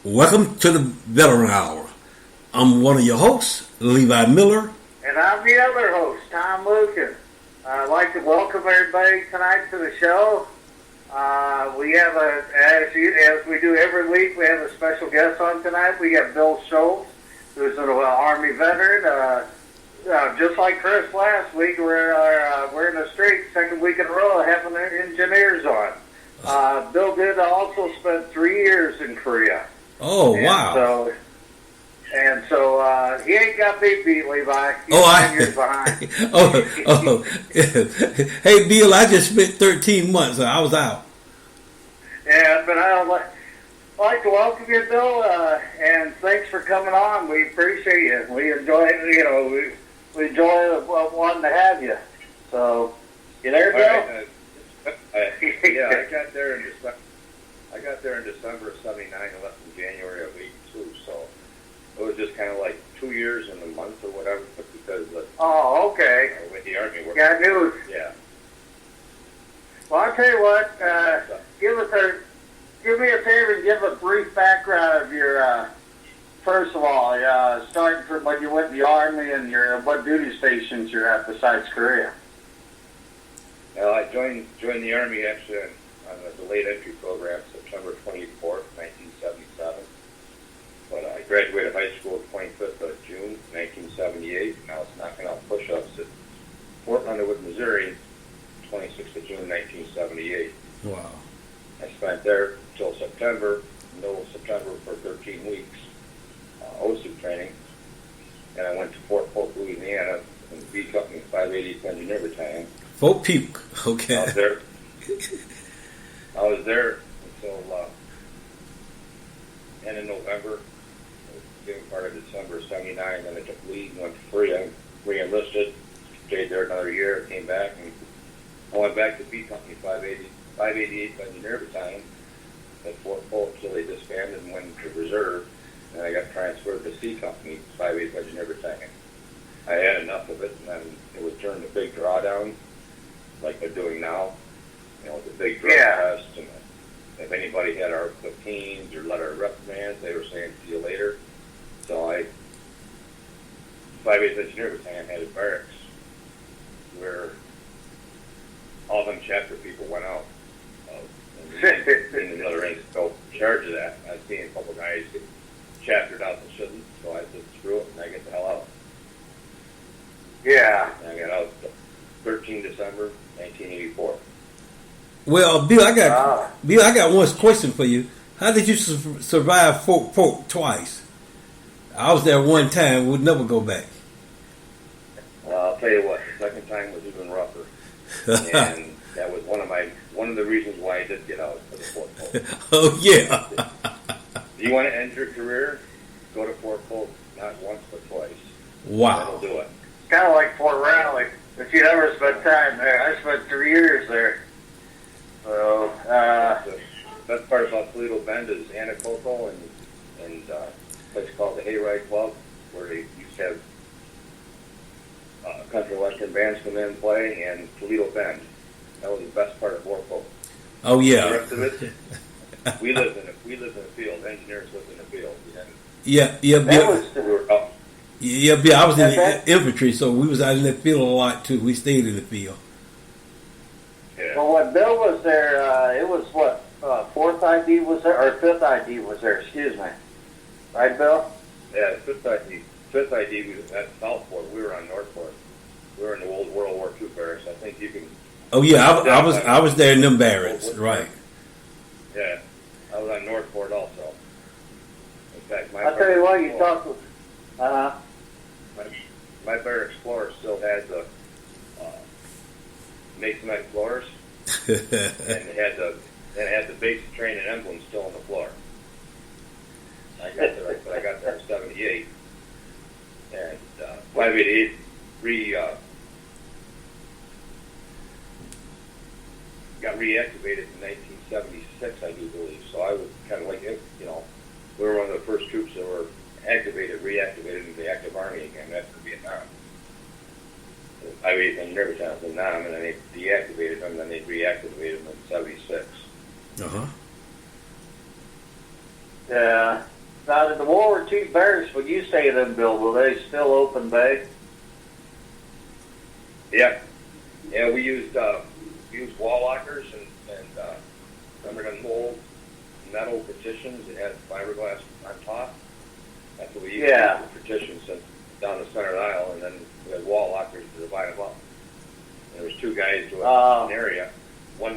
Welcome to the Veteran Hour. I'm one of your hosts, Levi Miller. And I'm the other host, Tom Lucan. I'd like to welcome everybody tonight to the show. We have as we do every week, we have a special guest on tonight. We got Bill Schultz, who's an Army veteran. Just like Chris last week, we're in the street, second week in a row, having engineers on. Bill did also spend 3 years in Korea. Oh, wow. So he ain't got me beat, Levi. He's 10 years behind. Hey, Bill, I just spent 13 months, so I was out. Yeah, but I'd like to welcome you, Bill, and thanks for coming on. We appreciate you. We enjoy it. We enjoy wanting to have you. So, you there, Bill? Yeah, I got there in December of '79 and left in January of '82. So it was just kind of like 2 years and a month or whatever, because oh, okay. With the Army work. Got news. Yeah. Well, I'll tell you what. Give me a favor and give a brief background of your. First of all, starting from when you went in the Army and what duty stations you're at besides Korea. Well, I joined the Army actually on the delayed entry program September 24th, 1977. But I graduated high school 25th of June, 1978, and I was knocking out push-ups at Fort Underwood, Missouri, 26th of June, 1978. Wow. I spent there till middle of September for 13 weeks, OSUP training, and I went to Fort Polk, Louisiana, in the B Company 580th Engineer Battalion. Fort Polk, okay. I was there until end of November, beginning part of December of '79. Then I took leave and went to Korea, re-enlisted, stayed there another year, came back, and I went back to B Company 588th Engineer Battalion at Fort Polk until they disbanded and went into reserve. And I got transferred to C Company 588th Engineer Battalion. I had enough of it, and then it was turned to big drawdown, like they're doing now. The big drug tests, and if anybody had our 15s or letter of reprimands, they were saying, see you later. So 588th Engineer Battalion had a barracks where all them chapter people went out. And another rank go in charge of that. I seen a couple guys get chaptered out that shouldn't, so I said, screw it, and I get the hell out. Yeah. And I got out 13 December 1984. Well, Bill, I got one question for you. How did you survive Fort Polk twice? I was there one time. Would never go back. I'll tell you what. The second time was even rougher, and that was one of the reasons why I did get out of the Fort Polk. Oh yeah. If you want to end your career, go to Fort Polk not once but twice. Wow. That'll do it. Kind of like Fort Riley. If you never spent time there, I spent 3 years there. So, best part about Toledo Bend is Anacoco and a place called the Hayride Club, where they used to have country western bands come in and play, and Toledo Bend. That was the best part of Fort Polk. Oh yeah. The rest of it, we lived in a field. Engineers lived in a field. Yeah. Bill, I was in the infantry, so we was out in the field a lot too. We stayed in the field. Yeah. Well, when Bill was there, it was what, 4th ID was there, or 5th ID was there, excuse me. Right, Bill? Yeah, 5th ID. 5th ID was at Southport. We were on Northport. We were in the old World War II barracks. I think you can... Oh, yeah, I was there in them barracks, right. Yeah, I was on Northport also. In fact, I'll tell you what, you talked with... My barracks floor still had the masonite floors, and it had the basic training emblem still on the floor. I got there in '78, and 588 got reactivated in 1976, I do believe. So I was kind of like, we were one of the first troops that were reactivated into the active Army again after Vietnam. I raised them every time in Vietnam, and then they deactivated them, and then they reactivated them in '76. Uh-huh. Yeah. Now, did the World War II barracks, when you stayed in, Bill, were they still open bay? Yeah. Yeah, we used wall lockers and remember them old metal partitions that had fiberglass on top? That's what we used for partitions down the center aisle, and then we had wall lockers to divide them up. And there was two guys to an area. One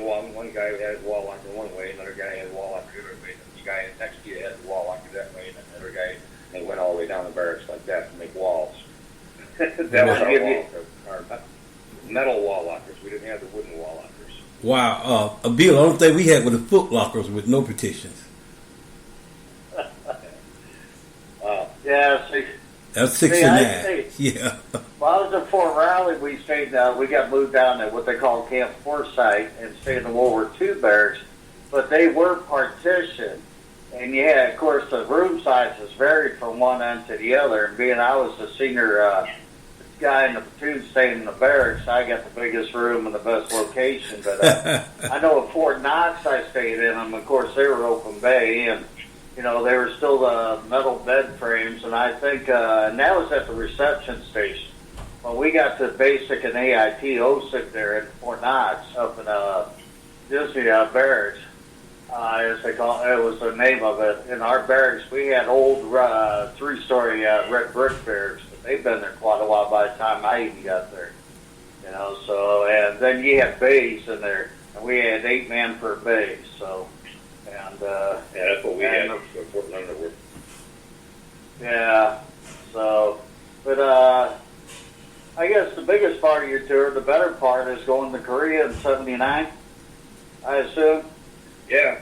guy had his wall locker one way, another guy had his wall locker the other way, and the guy next to you had the wall locker that way, and another guy, they went all the way down the barracks like that to make walls. That was our metal wall lockers. We didn't have the wooden wall lockers. Wow. Bill, the only thing we had were the foot lockers with no partitions. Yeah, see. That's 69. Yeah. Well, I was in Fort Riley. We stayed. We got moved down at what they call Camp Forsyth and stayed in the World War II barracks, but they were partitioned. And yeah, of course, the room sizes varied from one end to the other. And being I was the senior guy in the platoon staying in the barracks, I got the biggest room and the best location. But I know at Fort Knox I stayed in them. Of course, they were open bay, and you know they were still the metal bed frames. And I think and that was at the reception station. When we got to basic and AIT OSIC there at Fort Knox up in Disney barracks, as they call it, was the name of it. In our barracks, we had old three-story red brick barracks. They've been there quite a while by the time I even got there. You know, so, and then you had bays in there, and we had 8 men per bay, so, and, yeah, that's what we had in Fort Leonard. Yeah, so, but, I guess the biggest part of your tour, the better part, is going to Korea in '79, I assume? Yeah,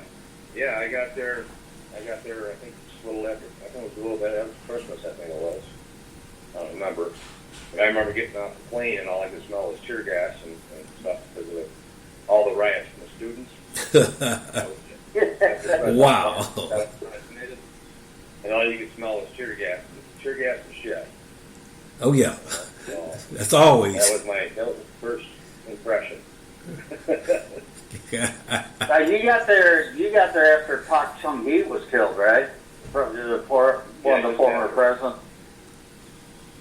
I got there, I think it's a little after, I think it was a little bit after Christmas, I think it was. I don't remember. But I remember getting off the plane and all I could smell was tear gas and stuff because of all the riots from the students. Wow. And all you could smell was tear gas and shit. Oh yeah. So, that's always. That was the first impression. Now you got there after Park Chung-hee was killed, right? One of the former presidents.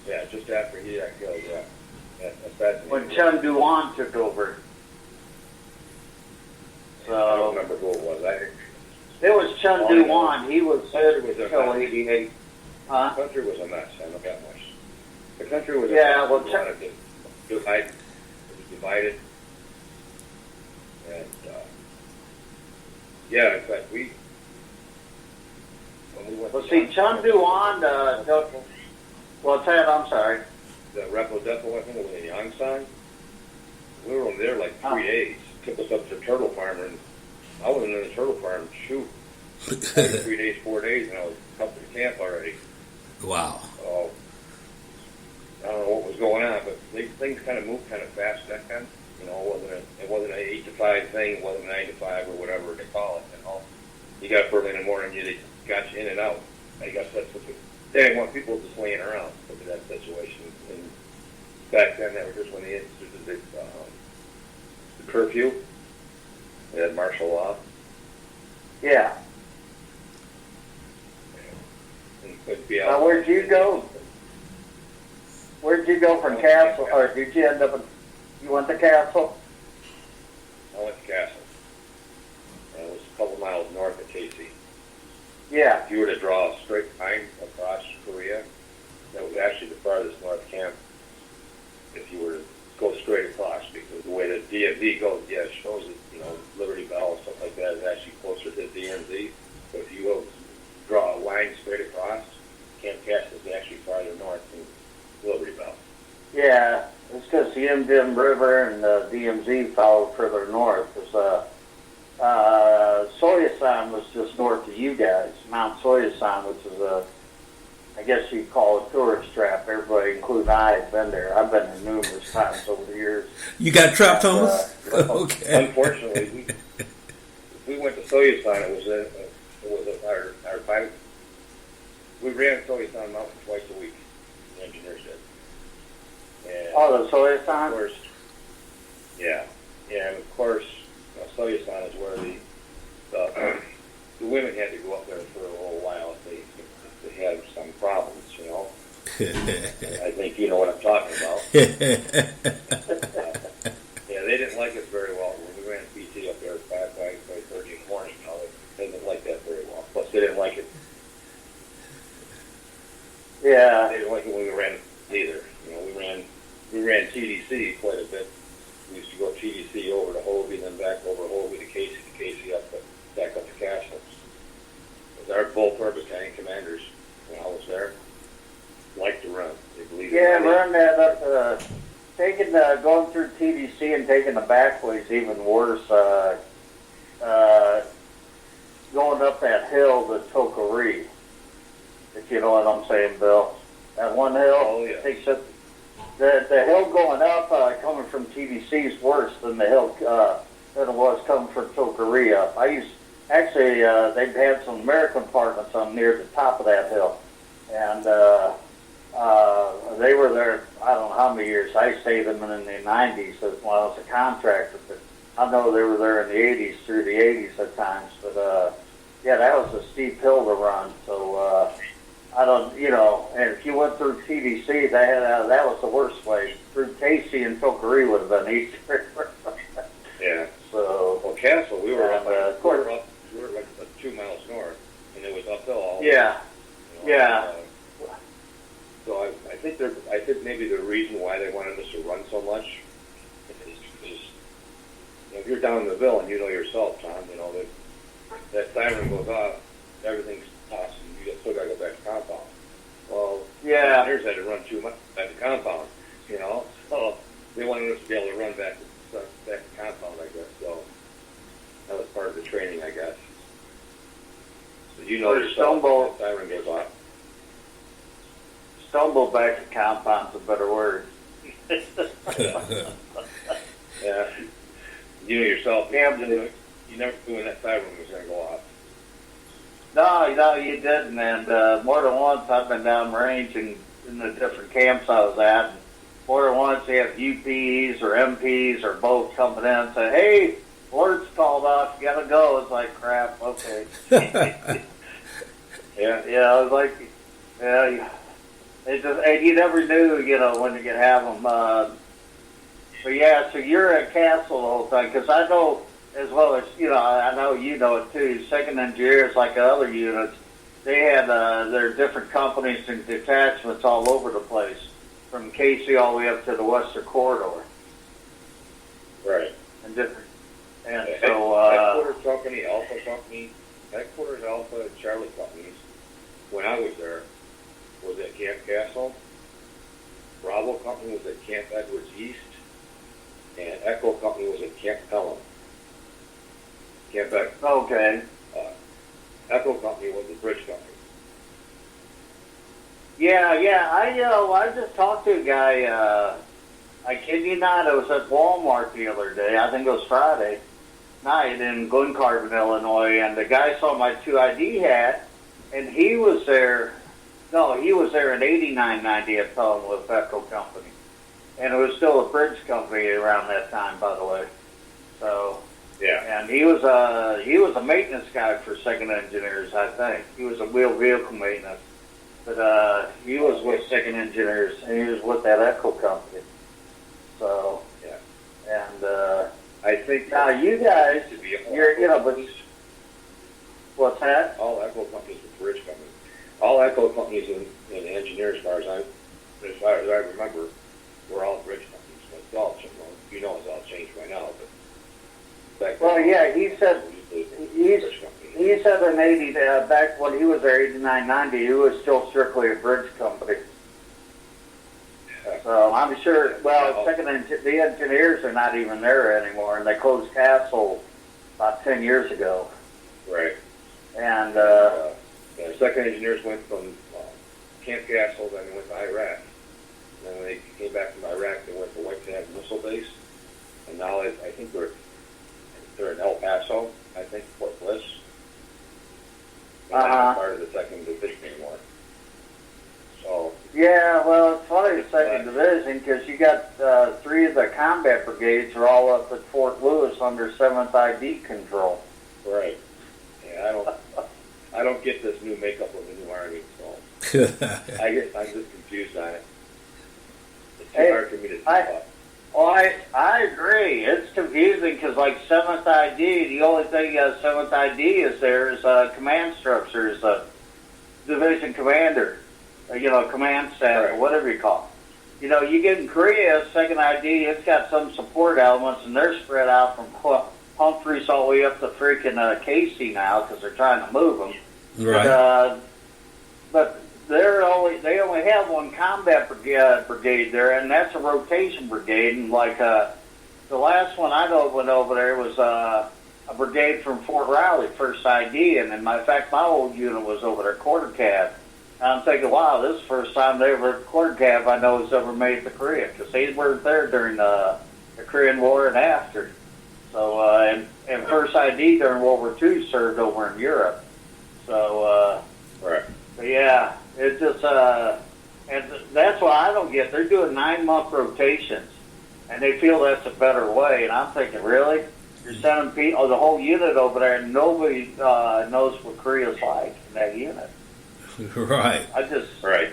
Yeah, just after he got killed, yeah. That's when Chun Doo-hwan took over. So I don't remember who it was. It was Chun Doo-hwan. He was until '88. The country was a mess. I know that much. The country was a mess. Well, it was divided. And yeah, in fact, when we went. Well, see, Chun Doo-hwan. Well, Ted, I'm sorry. The Repo Depot, I think it was in Yongsan. We were there like 3 days. Took us up to the turtle farm, and I wasn't in the turtle farm. Shoot, 3 days, 4 days, and I was up to the camp already. Wow. So I don't know what was going on, but things kind of moved kind of fast back then. You know, it wasn't an 8 to 5 thing. It wasn't 9 to 5 or whatever they call it. You know, you got up early in the morning, they got you in and out. I guess that's what they didn't want people just laying around. Look at that situation. And back then, that was just when they instituted the curfew. They had martial law. Yeah. And you couldn't be out. Now, where'd you go? Where'd you go from Castle, or did you end up in? You went to Castle? I went to Castle. And it was a couple miles north of Casey. Yeah. If you were to draw a straight line across Korea, that was actually the farthest north camp. If you were to go straight across, because the way the DMZ goes, yeah, it shows it, you know, Liberty Bell and stuff like that is actually closer to the DMZ. But if you go draw a line straight across, Camp Castle is actually farther north than Liberty Bell. Yeah, it's because the Im River and the DMZ followed further north. Because Soyasan was just north of you guys. Mount Soyasan, which is I guess you'd call it a tourist trap. Everybody, including I, have been there. I've been there numerous times over the years. You got trapped, Thomas? Okay. Unfortunately, we went to Soyasan. It was our pilot. We ran Soyasan Mountain twice a week. The engineers did. And the Soyasan? Of course. Yeah. And of course, Soyasan is where the women had to go up there for a little while. had some problems, you know. I think you know what I'm talking about. Yeah, they didn't like us very well when we ran PT up there at 5:30 in the morning. You know, they didn't like that very well. Plus, they didn't like it. Yeah. They didn't like it when we ran either. You know, we ran TDC quite a bit. We used to go TDC over to Hobie, then back over to Hobie to Casey up, but back up to Castle. Both our battalion commanders, when I was there, liked to run. They believed run that up. Going through TDC and taking the back way is even worse. Going up that hill to Tokaree, if you know what I'm saying, Bill. That one hill. Oh, yeah. Takes up, the hill going up coming from TDC is worse than the hill than it was coming from Tokaree up. Actually, they've had some American apartments on near the top of that hill, and they were there. I don't know how many years. I stayed them in the '90s when I was a contractor, but I know they were there in the '80s through the '80s at times. But yeah, that was a steep hill to run. So I don't, and if you went through TDC, that was the worst way. Through Casey and Tokaree would have been easier. Yeah. So well, Castle, we were up. Of course. We were like 2 miles north, and it was uphill all. Yeah. Yeah. So I think maybe the reason why they wanted us to run so much is because if you're down in the Ville and you know yourself, Tom, that siren goes off, everything stops, and you still got to go back to compound. Well, yeah. Here's had to run too much back to compound, so they wanted us to be able to run back to compound, I guess. So that was part of the training, I guess. So yourself, that siren goes off. Stumble back to compound's a better word. Yeah. You know yourself. Yeah, you never knew when that siren was going to go off. No, you didn't. And more than once, I've been down range and in the different camps I was at. And more than once, they have UPs or MPs or both coming in and say, "Hey, word's called off. You got to go." It's like, crap. Okay. Yeah. Yeah. I was like, yeah. And you never knew, when you could have them. But yeah, so you're at Castle the whole time, because I know as well as I know you know it too. Second engineers, like other units, they had their different companies and detachments all over the place, from Casey all the way up to the Western Corridor. Right. And different, and yeah, so headquarters Alpha and Charlie companies. When I was there, was at Camp Castle. Bravo Company was at Camp Edwards East, and Echo Company was at Camp Pelham. Okay. Echo Company was the bridge company. Yeah. I just talked to a guy. I kid you not, I was at Walmart the other day. I think it was Friday night in Glen Carbon, Illinois, and the guy saw my 2ID hat, and he was there. No, he was there in '89-90 at Pelham with Echo Company, and it was still a bridge company around that time, by the way. So yeah, and he was a maintenance guy for Second Engineers, I think. He was a wheel vehicle maintenance, but he was with Second Engineers, and he was with that Echo Company. So yeah, and I think now you guys, but what's that? All Echo companies were bridge companies. All Echo companies in engineers, as far as I remember, were all bridge companies. But it's all changed. Well, it's all changed by now. But he said in '80 back when he was there, '89-90, he was still strictly a bridge company. So I'm sure. Well, the engineers are not even there anymore, and they closed Castle about 10 years ago. Right. And Second Engineers went from Camp Castle, then they went to Iraq. And then when they came back from Iraq, they went to White Sands Missile Base, and now I think they're in El Paso. I think Fort Bliss. They're not part of the Second Division anymore. So. Yeah, well, it's funny, the Second Division, because you got 3 of the combat brigades are all up at Fort Lewis under 7th ID control. Right. Yeah, I don't get this new makeup of the new Army. So I'm just confused on it. It's too hard for me to keep up. I agree. It's confusing because, like, 7th ID, the only thing 7th ID is there is command structure, is a division commander, command staff, or whatever you call it. You get in Korea, 2nd ID, it's got some support elements, and they're spread out from Humphreys all the way up to freaking Casey now because they're trying to move them. Right. But they only have one combat brigade there, and that's a rotation brigade. And like the last one I know went over there was a brigade from Fort Riley, 1st ID, and in fact my old unit was over there, quarter cav. And I'm thinking, wow, this is the first time they ever quarter cav I know has ever made it to Korea, because they weren't there during the Korean War and after. So and 1st ID during World War II served over in Europe. So right. But yeah. It's just, and that's what I don't get. They're doing 9-month rotations, and they feel that's a better way. And I'm thinking, really? You're sending people, the whole unit over there, and nobody knows what Korea's like in that unit. Right. Right.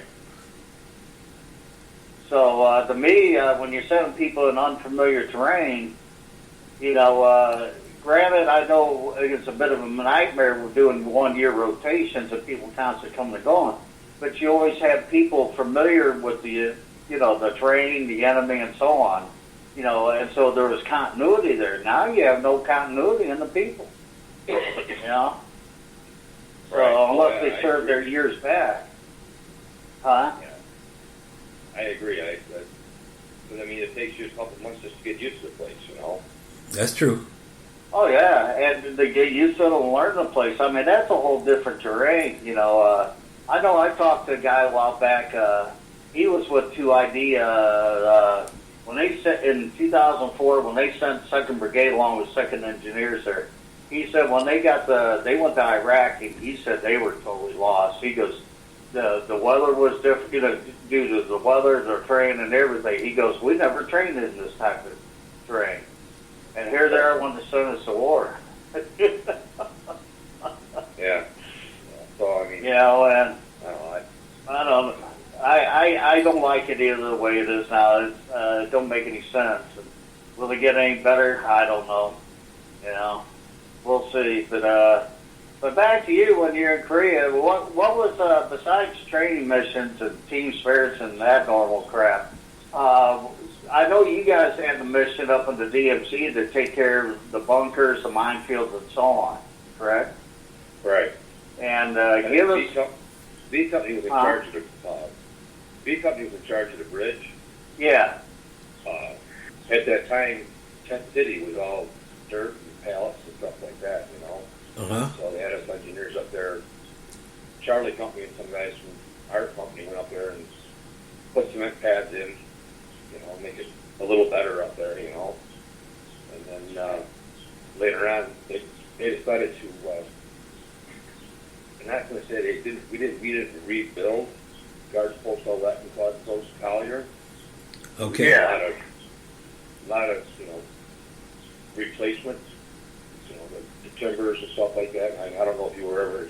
So to me, when you're sending people in unfamiliar terrain, granted, I know it's a bit of a nightmare. We're doing 1-year rotations and people constantly coming and going. But you always have people familiar with the terrain, the enemy, and so on. And so there was continuity there. Now you have no continuity in the people. So unless they serve their years back. Huh? Yeah. I agree. But I mean, it takes you a couple months just to get used to the place, That's true. Oh, yeah, and they get used to it and learn the place. I mean, that's a whole different terrain, I know I talked to a guy a while back. He was with 2ID when they sent in 2004 when they sent 2nd Brigade along with 2nd Engineers there. He said when they they went to Iraq, he said they were totally lost. He goes, the weather was different, due to the weather, their terrain, and everything. He goes, we never trained in this type of terrain, and here they are when they sent us to war. Yeah. So I mean, and I don't like it either the way it is now. It don't make any sense. Will it get any better? I don't know. We'll see. But back to you when you're in Korea. What was besides training missions and team spirits and that normal crap? I know you guys had the mission up in the DMC to take care of the bunkers, the minefields, and so on. Correct? Right. And give us. B company was in charge of the B company was in charge of the bridge. Yeah. At that time, Tent City was all dirt and pallets and stuff like that, So they had us engineers up there. Charlie Company and some guys from our company went up there and put cement pads in, make it a little better up there, And then later on, they decided to. I'm not going to say we didn't rebuild Guards Post 11 and Post Collier. Okay. Yeah. A lot of replacements, the timbers and stuff like that. I don't know if you were ever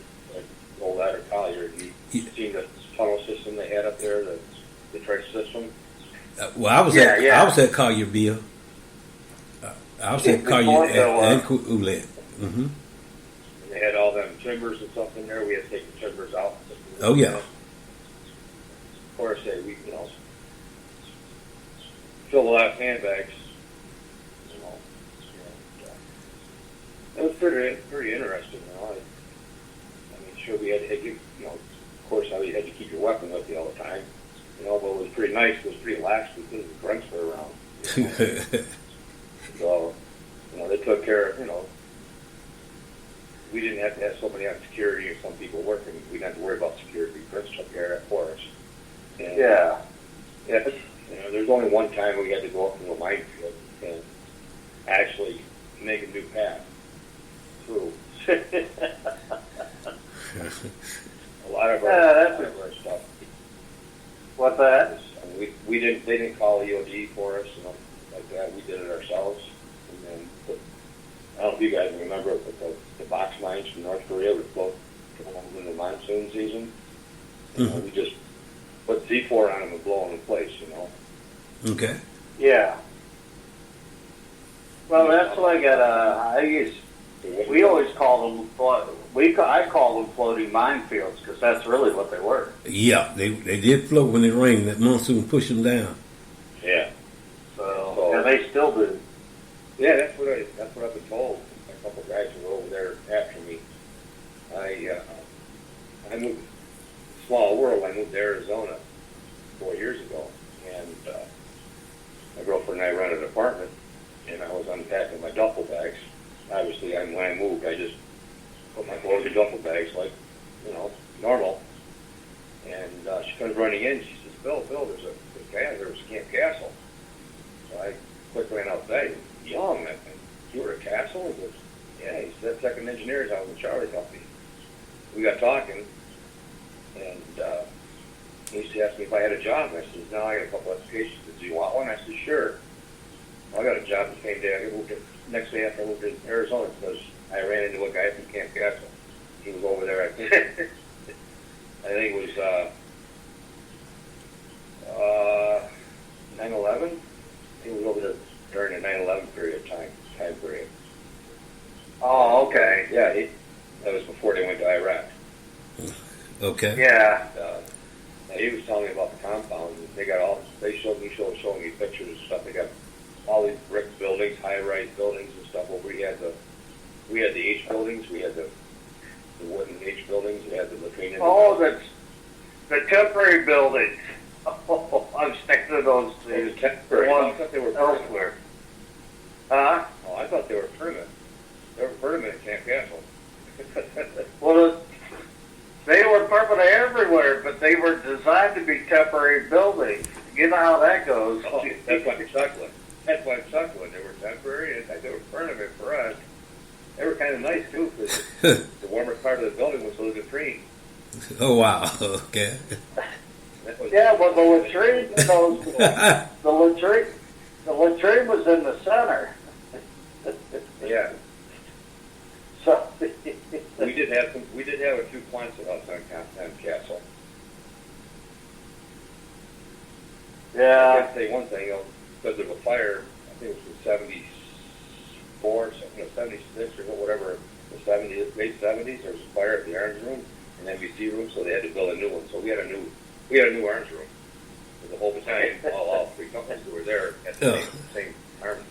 old that or Collier. You seen the tunnel system they had up there, the trench system. Well, I was at Collier, Bill. I was at Collier and Oulet. Mm-hmm. They had all them timbers and stuff in there. We had to take the timbers out. Oh, yeah. Of course, we filled a lot of sandbags. It was pretty interesting. I mean, sure, we had to keep, of course, how you had to keep your weapon with you all the time. But it was pretty nice. It was pretty lax because the grunts were around. So, they took care of, we didn't have to have somebody on security or some people working. We didn't have to worry about security. Chris took care of that for us. And, yeah. There's only one time we had to go up to a minefield and actually make a new path through. A lot of our stuff. What's that? I mean, they didn't call EOD for us, like that. We did it ourselves. And then, I don't know if you guys remember, but the box mines from North Korea would float in the monsoon season. You know, we just put C4 on them and blow them in place, you know. Okay. Yeah. Well, that's like we always call them, I call them floating minefields because that's really what they were. Yeah, they did float when it rained. That monsoon pushed them down. Yeah. So and they still do. Yeah, that's what I've been told. A couple of guys who were over there after me. I moved, small world. I moved to Arizona 4 years ago, and my girlfriend and I rented an apartment, and I was unpacking my duffel bags. Obviously, when I moved, I just put my clothes in duffel bags like, you know, normal. And she comes running in. She says, Bill, there's a Camp Castle. So I quickly went outside. Young, I think. You were at Castle? He goes, yeah. He said, second engineers out in the Charlie Company. We got talking, and he used to ask me if I had a job. And I said, no, I got a couple applications. He said, do you want one? I said, sure. Well, I got a job the same day. Next day after I moved to Arizona because I ran into a guy from Camp Castle. He was over there, I think. I think it was 9/11. He was over there during the 9/11 time period. Oh, okay. Yeah, that was before they went to Iraq. Okay. Yeah. He was telling me about the compound. They showed me pictures and stuff. They got all these brick buildings, high-rise buildings and stuff. Well, we had the H buildings. We had the wooden H buildings. We had the latrine. Oh, the temporary buildings. Oh, I was thinking of those two. Temporary. I thought they were elsewhere. Huh? Oh, I thought they were permanent. They were permanent at Camp Castle. Well, they were permanent everywhere, but they were designed to be temporary buildings. You know how that goes. Oh, that's why I'm chuckling. They were temporary, and they were permanent for us. They were kind of nice, too, because the warmer part of the building was a little bit green. Oh, wow. Okay. Yeah, well, the latrine was in the center. Yeah. So we did have a few plants at us on Castle. yeah. I can say one thing, because of a fire, I think it was in 74, 76 or whatever, the 70s, late 70s, there was a fire at the arms room, an NBC room, so they had to build a new one. So we had a new arms room. For the whole battalion, all three companies who were there at the same arms.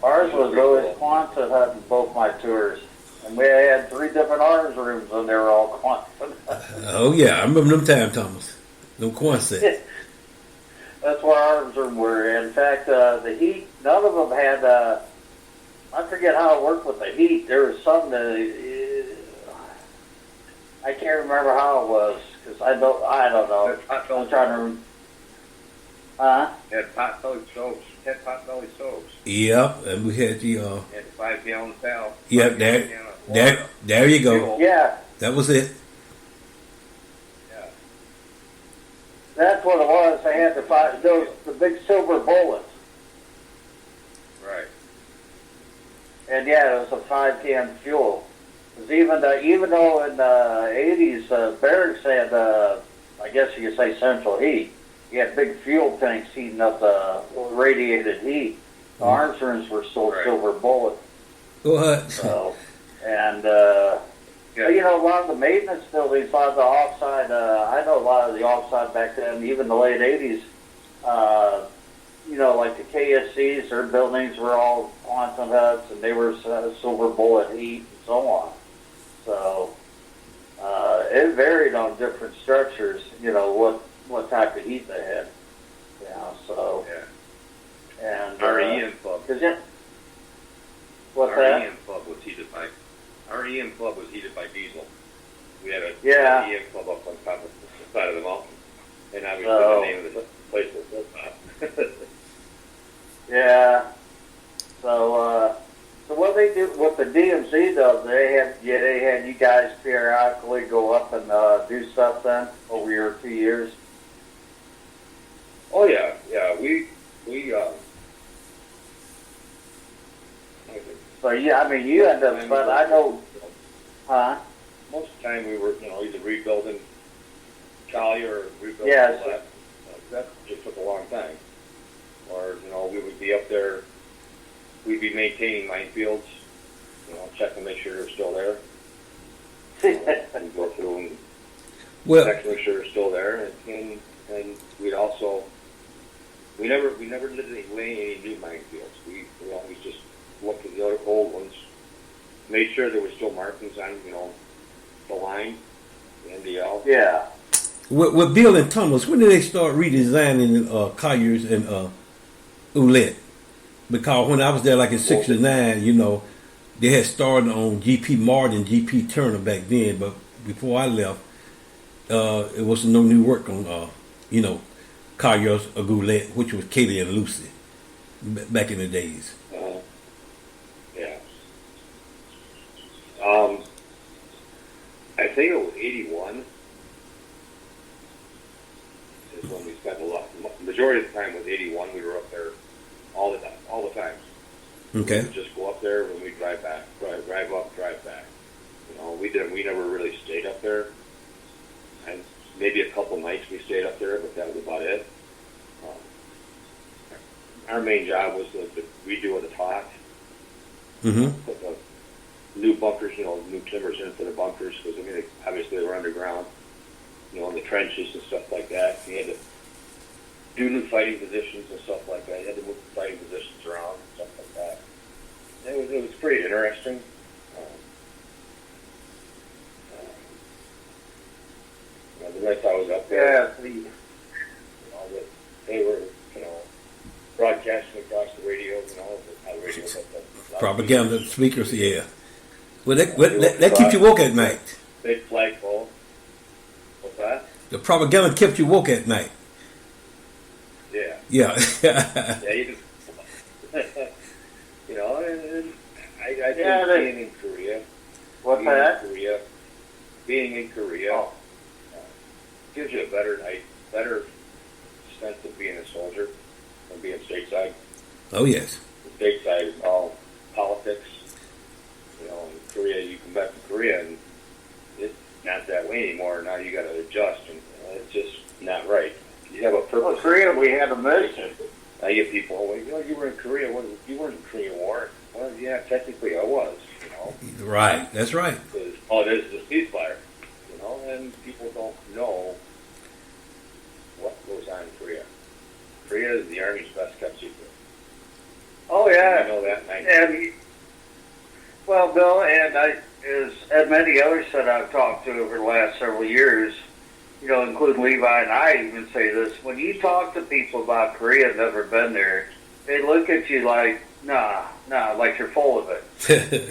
Ours was always Quonset hut in both my tours. And we had 3 different arms rooms, and they were all Quonset hut. Oh, yeah. I remember them time, Thomas. No Quonset. That's where our arms room were. In fact, the heat, none of them had, I forget how it worked with the heat. There was some that, I can't remember how it was, because I don't know. I'm trying to remember. Huh? Had pot-belly stoves. Yep, and we had the... Had the 5-gallon valve. Yep, there you go. Yeah. That was it. Yeah. That's what it was. They had the big silver bullets. Right. And yeah, it was a 5-can fuel. Because even though in the 80s, barracks had, I guess you could say central heat. You had big fuel tanks heating up the radiated heat. The arms rooms were still silver bullet. What? So, and, you know, a lot of the maintenance buildings, a lot of the offside, I know a lot of the offside back then, even the late 80s, you know, like the KSCs, their buildings were all Quonset huts, and they were silver bullet heat and so on. So, it varied on different structures, you know, what type of heat they had. You know, so. Yeah. And our EM club. What's our that? EM club was heated by diesel. We had a EM club up on top of the side of the mountain, and obviously the name of the place was Hilltop. Yeah. So what they do, what the DMC does, they had you guys periodically go up and do stuff then over your 2 years. Oh yeah. We So yeah, I mean you end up, but I know, huh? most of the time we were, either rebuilding Collier or rebuilding Yes. the left. That just took a long time. Or, we would be up there, we'd be maintaining minefields, check to make sure they're still there. And go through and check to make sure they're still there. And we'd also, we never did any new minefields. We always just looked at the other old ones, made sure there were still markings on, the line, the NDL. Yeah. With Bill and Thomas, when did they start redesigning Colliers and Ouellette? Because when I was there, like in '69, they had started on GP Martin, GP Turner back then. But before I left, it was no new work on, Colliers or Ouellette, which was Katie and Lucy back in the days. Yeah. I think it was 81. Is when we spent a lot. The majority of the time was 81. We were up there all the time. Okay. We would just go up there when we drive back, drive up, drive back. We never really stayed up there. And maybe a couple nights we stayed up there, but that was about it. Our main job was the redo of the talk. Mm-hmm. Put the new bunkers, new timbers in for the bunkers, because obviously they were underground. In the trenches and stuff like that. You had to do new fighting positions and stuff like that. You had to move the fighting positions around and stuff like that. It was pretty interesting. The night I was up there, they were, broadcasting across the radio, not the radio, but propaganda speakers, yeah. Well, that keeps you woke at night. Big flagpole. What's that? The propaganda kept you woke at night. Yeah. Yeah. Yeah, you just, and I think being in Korea. What's that? Being in Korea gives you a better sense of being a soldier than being stateside. Oh, yes. The stateside is all politics. In Korea, you come back to Korea and it's not that way anymore. Now you got to adjust, and it's just not right. You have a purpose. Well, Korea, we had a mission. I get people, you were in Korea. You weren't in the Korean War. Well, yeah, technically I was. Right. That's right. Because all it is a ceasefire. And people don't know what goes on in Korea. Korea is the Army's best kept secret. Oh yeah. You know that. And well, Bill, and as many others that I've talked to over the last several years, including Levi and I even say this, when you talk to people about Korea, never been there, they look at you like, nah, like you're full of it.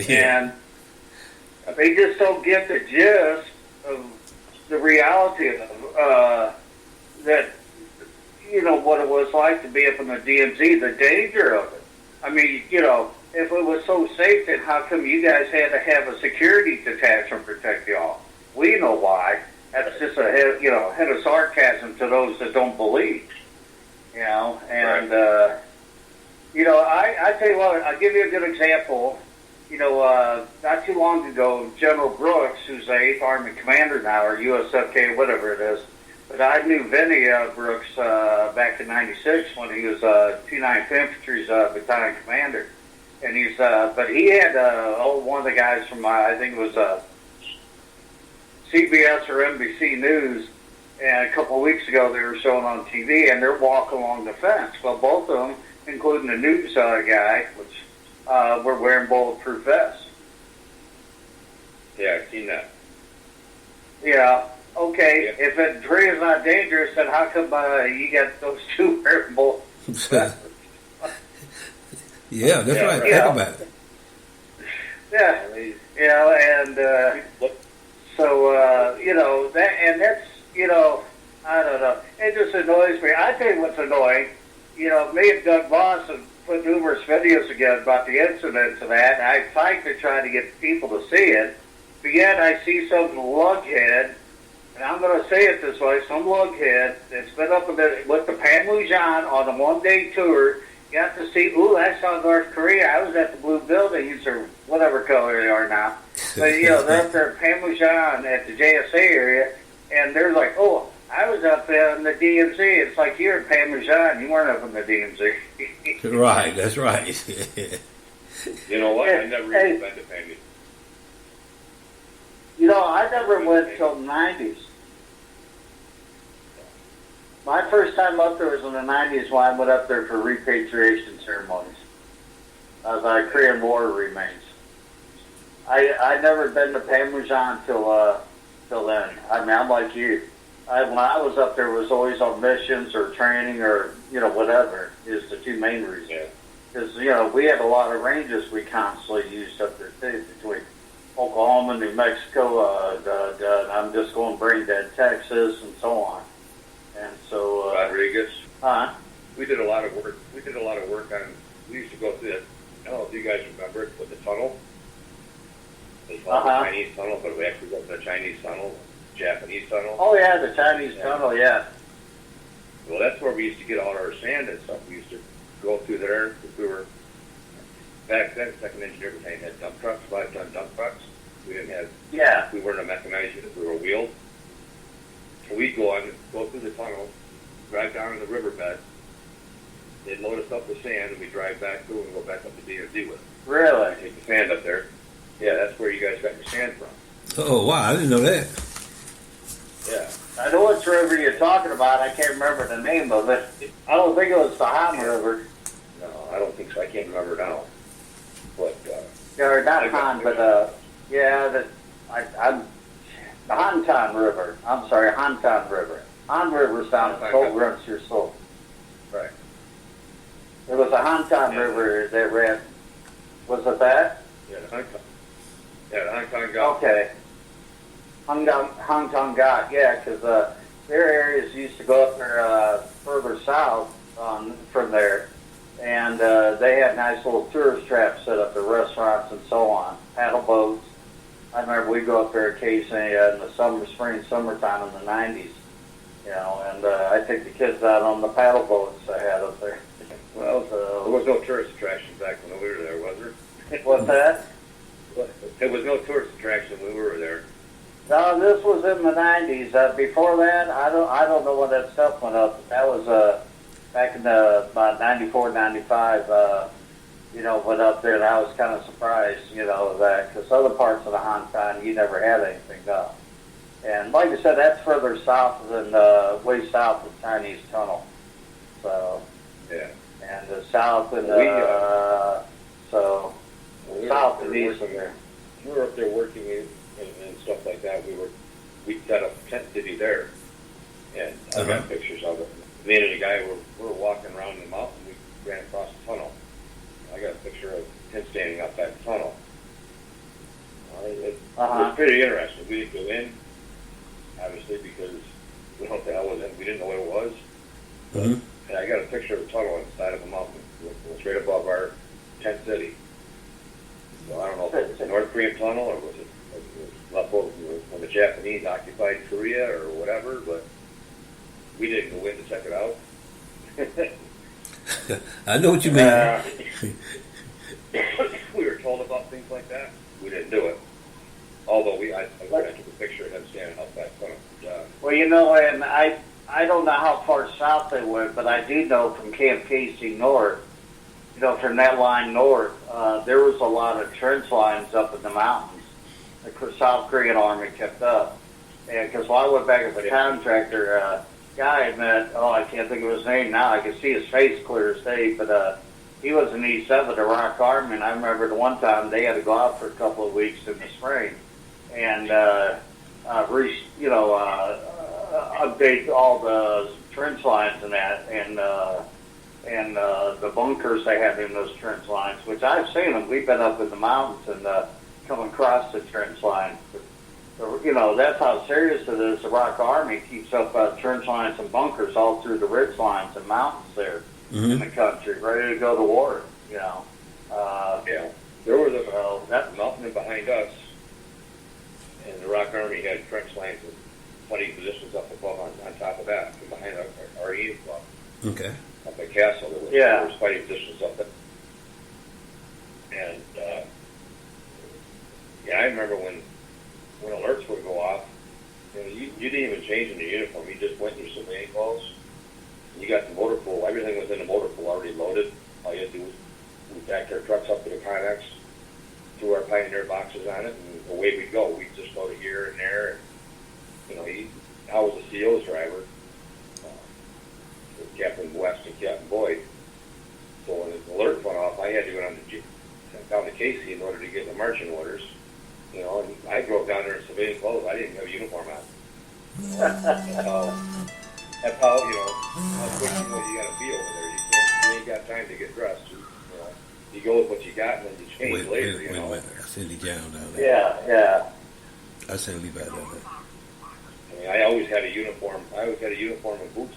Yeah. And they just don't get the gist of the reality of that, what it was like to be up in the DMZ, the danger of it. I mean, if it was so safe, then how come you guys had to have a security detachment protect y'all? We know why. That's just a head of sarcasm to those that don't believe. And right. I tell you what, I'll give you a good example. Not too long ago, General Brooks, who's the 8th Army Commander now, or USFK, whatever it is, but I knew Vinny Brooks back in '96 when he was 209th Infantry's Battalion Commander. And but he had one of the guys from, I think it was CBS or NBC News, and a couple of weeks ago they were showing on TV, and they're walking along the fence. Well, both of them, including the news guy, which were wearing bulletproof vests. Yeah, I've seen that. Yeah. Okay. Yeah. If it Korea is not dangerous, then how come you got those two wearing bulletproof vests? Yeah, that's right. Think about it. Yeah. And so that, and that's I don't know. It just annoys me. I tell you what's annoying. Me and Doug Voss have put numerous videos together about the incidents of that, and I fight to try to get people to see it. But yet I see some lughead, and I'm going to say it this way, some lughead that's been up with the Panmujaan on a one-day tour, got to see. Ooh, I saw North Korea. I was at the blue buildings or whatever color they are now. But they're up there at Panmunjom at the JSA area, and they're like, oh, I was up in the DMZ. It's like you're at Panmunjom. You weren't up in the DMZ. Right, that's right. You know what? I never even been to Panmunjom. I never went till the 90s. My first time up there was in the 90s when I went up there for repatriation ceremonies of Korean War remains. I never been to Panmunjom till then. I mean, I'm like you. When I was up there, was always on missions or training or whatever is the two main reasons. Because we had a lot of ranges we constantly used up there too, between Oklahoma, New Mexico. I'm just going to bring that Texas and so on. And so Rodriguez. We did a lot of work. We did a lot of work on. We used to go through that. I don't know if you guys remember it, with the tunnel. They call it the Chinese tunnel, but we actually go to the Chinese tunnel, Japanese tunnel. Oh yeah, the Chinese tunnel, yeah. Well, that's where we used to get all our sand and stuff. We used to go through there because we were back then. Second Engineer Battalion had dump trucks, 5-ton dump trucks. We didn't have. Yeah. We weren't a mechanized unit. We were wheeled. So we'd go through the tunnel, drive down in the riverbed. They'd load us up with sand, and we'd drive back through and go back up to DMZ with it. Really? Take the sand up there. Yeah, that's where you guys got your sand from. Oh, wow, I didn't know that. Yeah. I know which river you're talking about. I can't remember the name of it. I don't think it was the Han River. No, I don't think so. I can't remember now. But Or not Han, but I'm the Hantan River. I'm sorry, Hantan River. Han River sounds so runs your soul. Right. There was a Hantan River that ran. Was it that? Yeah, the Hong Kong got. Okay. Hong Kong got, yeah, because their areas used to go up there further south from there, and they had nice little tourist traps set up, the restaurants and so on, paddle boats. I remember we'd go up there occasionally in the summertime in the 90s, and I take the kids out on the paddle boats I had up there. Well, there was no tourist attraction back when we were there, was there? What's that? There was no tourist attraction when we were there. No, this was in the 90s. Before that, I don't know when that stuff went up. That was back in about 94, 95. Went up there, and I was kind of surprised, that because other parts of the Hantan, you never had anything up. And like I said, that's further south than way south of the Chinese Tunnel. So yeah, and the south and south and east of there. We were up there working and stuff like that. We set up a tent city there, and I got pictures of it. Me and the guy were walking around the mountain. We ran across the tunnel. I got a picture of him standing up that tunnel. It was pretty interesting. We didn't go in, obviously, because we don't know what the hell was in. We didn't know what it was. And I got a picture of the tunnel on the side of a mountain. It was right above our tent city. So I don't know if it was a North Korean tunnel or was it left over when the Japanese occupied Korea or whatever, but we didn't go in to check it out. I know what you mean. We were told about things like that. We didn't do it. Although I took a picture of him standing up that tunnel. Well, and I don't know how far south they went, but I do know from Camp Casey north, from that line north, there was a lot of trench lines up in the mountains. The South Korean Army kept up. And because while I went back as a contractor, guy I met, I can't think of his name now. I can see his face clear as day, but he was in E7 of the Iraq Army, and I remember the one time they had to go out for a couple of weeks in the spring and update all the trench lines and that, and the bunkers they had in those trench lines, which I've seen them. We've been up in the mountains and come across the trench lines. That's how serious it is. The Iraq Army keeps up trench lines and bunkers all through the ridge lines and mountains there in the country, ready to go to war. Yeah, there was a mountain behind us, and the Iraq Army had trench lines and 20 positions up above on top of that, and behind our EM club. Okay. Up the castle. There was fighting positions up there. And I remember when alerts would go off, you didn't even change into uniform. You just went in your civilian clothes. You got the motor pool. Everything was in the motor pool already loaded. All you had to do was we backed our trucks up to the Connex, threw our Pioneer boxes on it, and away we'd go. We'd just load it here and there. And, I was a CO's driver, with Captain West and Captain Boyd. So when the alert went off, I had to go down to Casey in order to get the marching orders. And I drove down there in civilian clothes. I didn't have a uniform on. That's how quick you got to be over there. You ain't got time to get dressed. You go with what you got, and then you change later. Wait a minute. I seen the gown down there. Yeah. I seen Levi down there. I always had a uniform. I always had a uniform and boots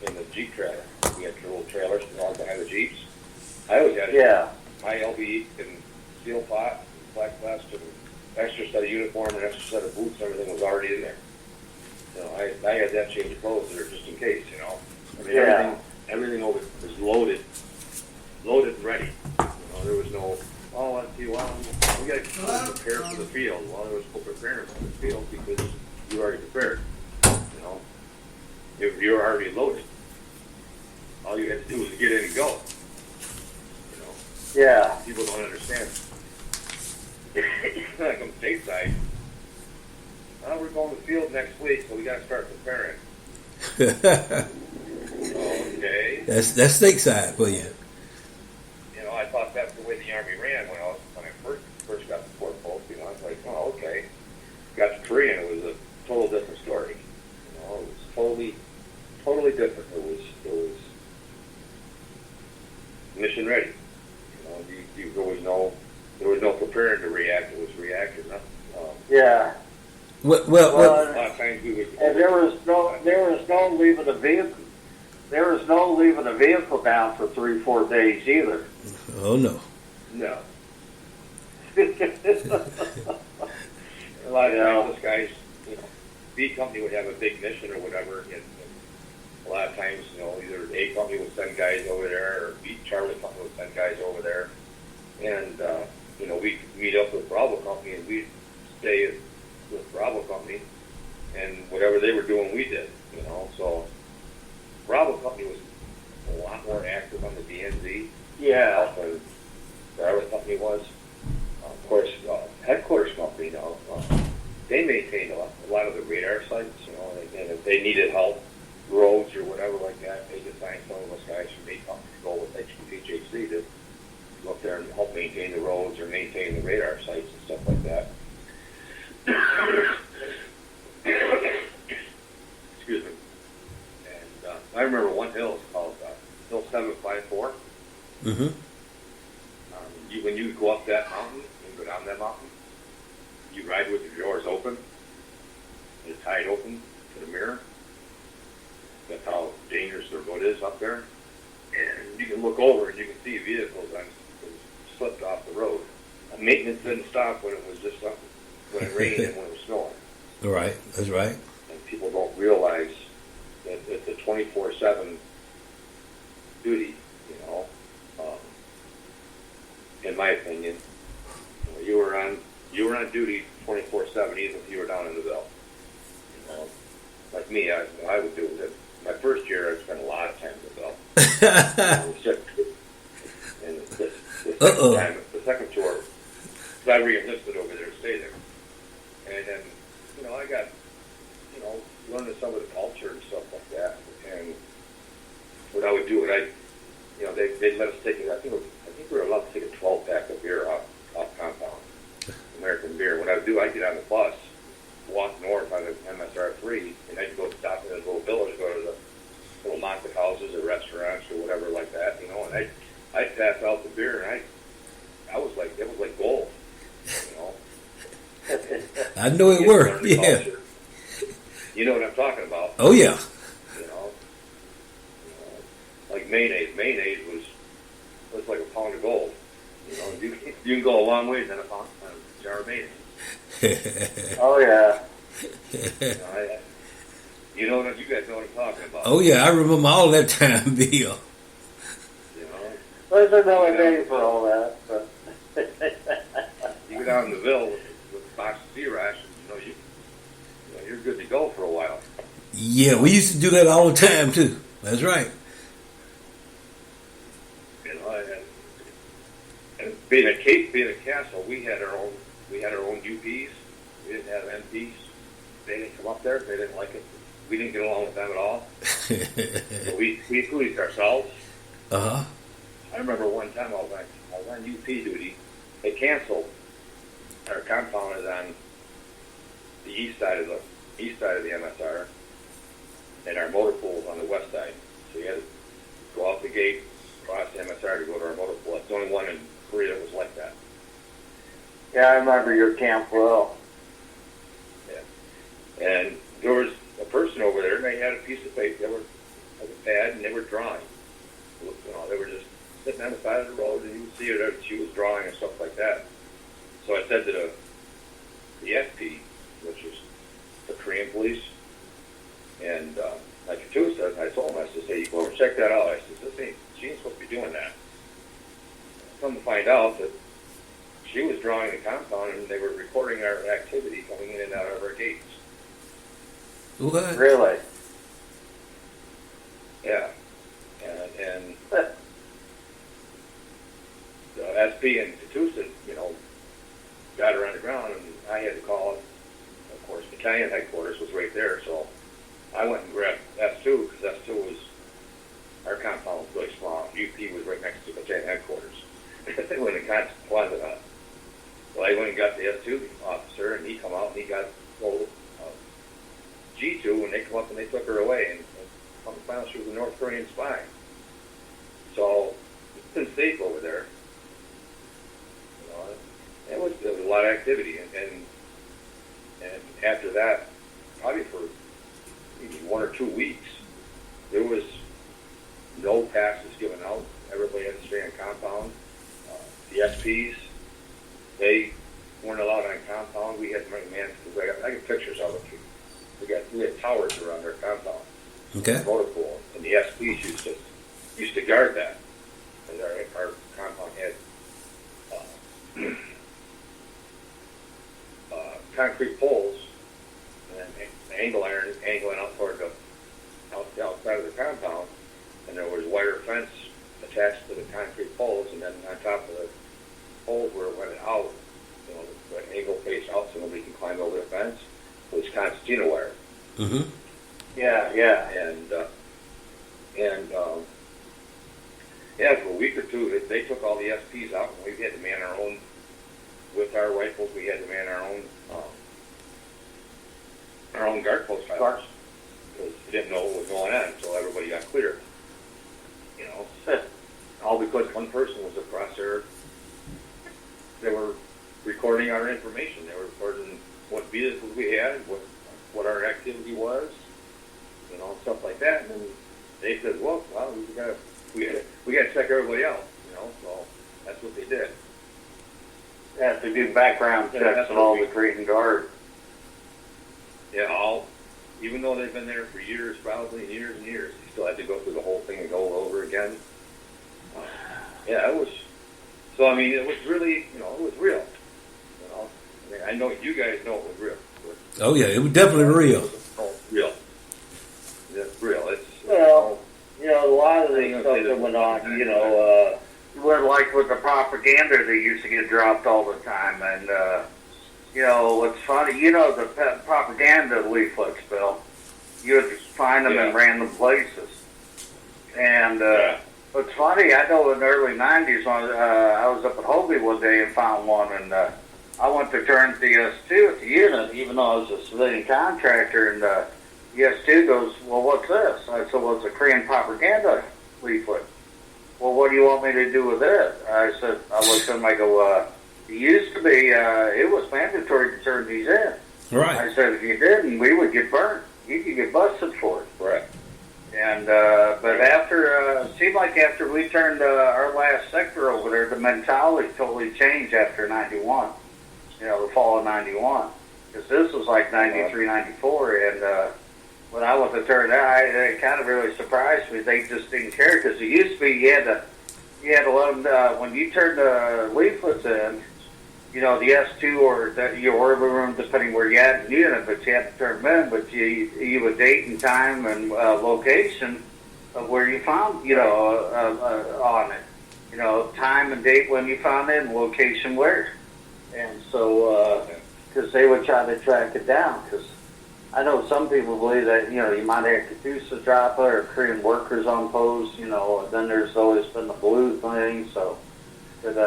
in the Jeep trailer. We had little trailers behind the Jeeps. I always had my LB and steel pot, and black vest, and extra set of uniform and extra set of boots. Everything was already in there. I had that change of clothes there just in case. Everything over was loaded and ready. There was no, let's see, we got to prepare for the field. There was no preparing for the field because you already prepared. You were already loaded. All you had to do was get in and go. People don't understand. Like on stateside, we're going to the field next week, so we got to start preparing. Okay. That's stateside for you. I thought that's the way the Army ran when I first got to Fort Polk. I was like, okay. Got to Korea, and it was a total different story. It was totally different. It was mission ready. There was no preparing to react. It was reactive. Well, a lot of times we would. And there was no leaving the vehicle. There was no leaving the vehicle down for 3-4 days either. Oh no. No. A lot of times those guys, B company would have a big mission or whatever, and a lot of times, either A company would send guys over there, or B Charlie company would send guys over there, and we'd meet up with Bravo company, and we'd stay with Bravo company, and whatever they were doing, we did. So Bravo company was a lot more active on the DNZ. Than the other company was. Of course, headquarters company, they maintained a lot of the radar sites, and if they needed help, roads or whatever like that, they assigned some of us guys from the company to go with HHC to go up there and help maintain the roads or maintain the radar sites and stuff like that. Excuse me. And I remember one hill was called Hill 754. Mm-hmm. When you go up that mountain and go down that mountain, you ride with your doors open, it's tied open to the mirror. That's how dangerous the road is up there. And you can look over and you can see vehicles that slipped off the road. Maintenance didn't stop when it was just when it rained and when it was snowing. Right, that's right. And people don't realize that it's a 24/7 duty. In my opinion, you were on duty 24/7, even if you were down in the Ville. Like me, I would do it. My first year, I spent a lot of time in the Ville. And the second tour, because I re-enlisted over there to stay there, and then I got learning some of the culture and stuff like that. And what I would do, they'd let us take it. I think we were allowed to take a 12-pack of beer off compound, American beer. What I would do, I'd get on the bus, walk north on the MSR3, and I'd go stop in a little village, go to the little market houses or restaurants or whatever like that, and I'd pass out the beer, and it was like gold, I know it worked, yeah. Culture. You know what I'm talking about. Oh, yeah. Like mayonnaise. Mayonnaise was like a pound of gold. You can go a long ways in a jar of mayonnaise. Oh, yeah. You guys know what I'm talking about. Oh, yeah, I remember all that time, Bill. There's another day for all that. But You go down in the Ville with a box of sea rations, you're good to go for a while. Yeah, we used to do that all the time too. That's right. And being a castle, we had our own UPs. We didn't have MPs. They didn't come up there. They didn't like it. We didn't get along with them at all. So we policed ourselves. Uh-huh. I remember one time I was on UP duty. They canceled. Our compound is on the east side of the MSR, and our motor pool is on the west side. So you had to go out the gate, cross the MSR to go to our motor pool. It's the only one in Korea that was like that. yeah, I remember your camp well. Yeah. And there was a person over there, and they had a piece of paper, they were like a pad, and they were drawing. They were just sitting on the side of the road, and you would see her that she was drawing and stuff like that. So I said to the SP, which is the Korean police, and like Katu said, I told him, I said, hey, you go over and check that out. I said, she ain't supposed to be doing that. Come to find out that she was drawing the compound, and they were recording our activity coming in and out of our gates. What? Really? Yeah. And the SP and Katusa, got her on the ground, and I had to call it. Of course, battalion headquarters was right there, so I went and grabbed S2, because S2 was, our compound was really small. UP was right next to battalion headquarters. They went and got closet on it. So I went and got the S2 officer, and he come out, and he got hold of G2, and they come up and they took her away, and come to find out she was a North Korean spy. So it's been safe over there. There was a lot of activity, and after that, probably for maybe 1 or 2 weeks, there was no passes given out. Everybody had to stay on compound. The SPs, they weren't allowed on compound. We had to bring man, because I got pictures of it. We had towers around our compound. Okay. Motor pool, and the SPs used to guard that. And our compound had concrete poles and angle iron angling out toward the outside of the compound, and there was wire fence attached to the concrete poles, and then on top of the poles where it went out, the angle face out so nobody can climb over the fence, was concertina wire. Mm-hmm. Yeah. For a week or two, they took all the SPs out, and we had to man our own, with our rifles, we had to man our own guard post fires, because we didn't know what was going on until everybody got clear. All because one person was across there. They were recording our information. They were recording what vehicles we had, what our activity was, stuff like that. And then they said, well, we got to check everybody out, so that's what they did. Yeah, they do background checks on all the Korean Guard. Yeah, even though they've been there for years, probably years and years, they still had to go through the whole thing and go over again. It was. So it was really, it was real. I know you guys know it was real. Oh yeah, it was definitely real. Real. It's real. Well, a lot of these stuff that went on, like with the propaganda that used to get dropped all the time, and what's funny, the propaganda leaflets, Bill, you would find them in random places, and what's funny, I know in the early 90s, I was up at Hobie one day and found one, and I went to turn the S2 at the unit, even though I was a civilian contractor, and the S2 goes, well, what's this? I said, well, it's a Korean propaganda leaflet. Well, what do you want me to do with it? I said, I looked at him, I go, it used to be, it was mandatory to turn these in. Right. I said, if you didn't, we would get burnt. You could get busted for it. Right. And, but it seemed like after we turned our last sector over there, the mentality totally changed after 91, the fall of 91. Because this was like 93, 94, and when I went to turn that, it kind of really surprised me. They just didn't care, because it used to be you had to you had to let them, when you turn the leaflets in, you know, the S2 or your order room, depending where you had in the unit, but you had to turn them in, but you would date and time and location of where you found, you know, on it. You know, time and date when you found it and location where. And so, because they would try to track it down, because I know some people believe that, you know, you might have Kadusa Drapa or Korean workers on post, you know, and then there's always been the blue thing, so, but,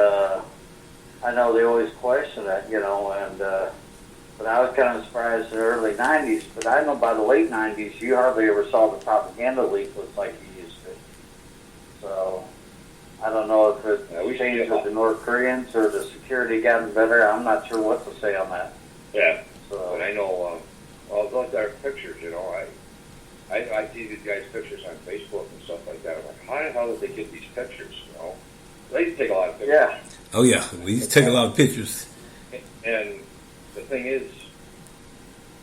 I know they always question that, you know, and, but I was kind of surprised in the early 90s, but I know by the late 90s, you hardly ever saw the propaganda leaflets like you used to. So, I don't know if it changed with the North Koreans or the security gotten better. I'm not sure what to say on that. Yeah, So, but I know, well, those are pictures, you know, I see these guys' pictures on Facebook and stuff like that. I'm like, how the hell did they get these pictures, you know? They used to take a lot of pictures. yeah. Oh yeah, we used to take a lot of pictures. And the thing is,